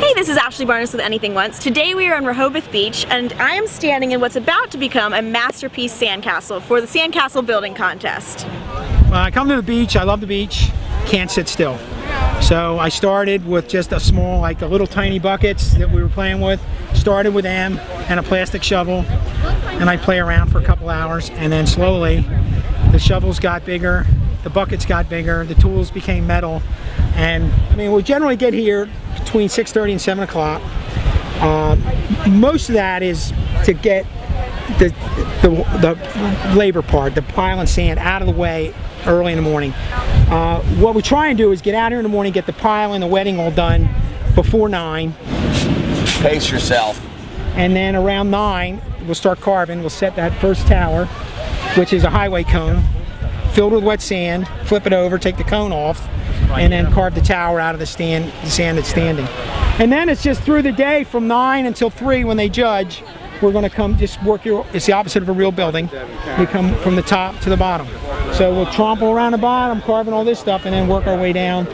Hey, this is Ashley Barnas with Anything Once. Today we are on Rehoboth Beach, and I am standing in what's about to become a masterpiece sandcastle for the Sandcastle building contest. When I come to the beach, I love the beach, can't sit still. So I started with just a small, like the little tiny buckets that we were playing with. Started with them and a plastic shovel, and I play around for a couple hours, and then slowly the shovels got bigger, the buckets got bigger, the tools became metal, and I mean we generally get here between 6:30 and 7 o'clock. Most of that is to get the labor part, the pile and sand, out of the way early in the morning. What we try and do is get out here in the morning, get the pile and the wetting all done before 9. Pace yourself. And then around 9, we'll start carving. We'll set that first tower, which is a highway cone, filled with wet sand, flip it over, take the cone off, and then carve the tower out of the sand that's standing. And then it's just through the day from 9 until 3 when they judge. We're going to come just work it's the opposite of a real building. We come from the top to the bottom. So we'll tromple around the bottom, carving all this stuff, and then work our way down.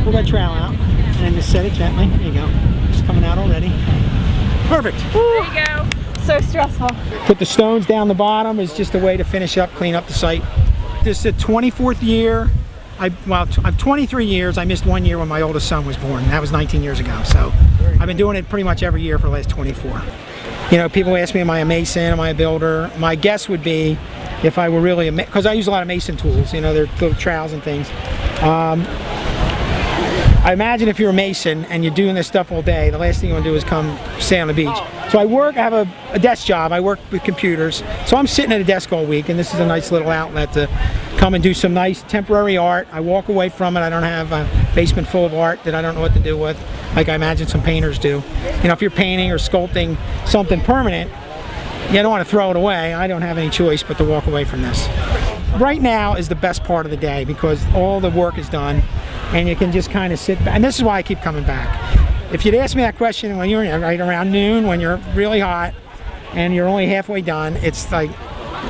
Pull that trowel out and just set it gently. There you go. It's coming out already. Perfect. There you go. So stressful. Put the stones down the bottom is just a way to finish up, clean up the site. This is the 24th year. I'm 23 years. I missed 1 year when my oldest son was born. That was 19 years ago. So I've been doing it pretty much every year for the last 24. You know, people ask me, am I a mason, am I a builder? My guess would be, if I were really because I use a lot of mason tools, you know, they're little trowels and things. I imagine if you're a mason and you're doing this stuff all day, the last thing you want to do is come stay on the beach. So I have a desk job. I work with computers. So I'm sitting at a desk all week, and this is a nice little outlet to come and do some nice temporary art. I walk away from it. I don't have a basement full of art that I don't know what to do with, like I imagine some painters do. You know, if you're painting or sculpting something permanent, you don't want to throw it away. I don't have any choice but to walk away from this. Right now is the best part of the day because all the work is done and you can just kind of sit back. And this is why I keep coming back. If you'd asked me that question when you're right around noon, when you're really hot and you're only halfway done, it's like,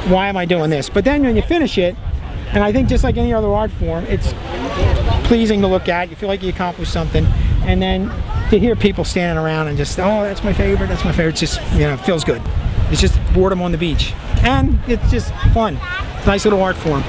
why am I doing this? But then when you finish it, and I think just like any other art form, it's pleasing to look at. You feel like you accomplished something. And then to hear people standing around and just, oh, that's my favorite, that's my favorite. It's just, you know, it feels good. It's just boredom on the beach. And it's just fun. It's a nice little art form.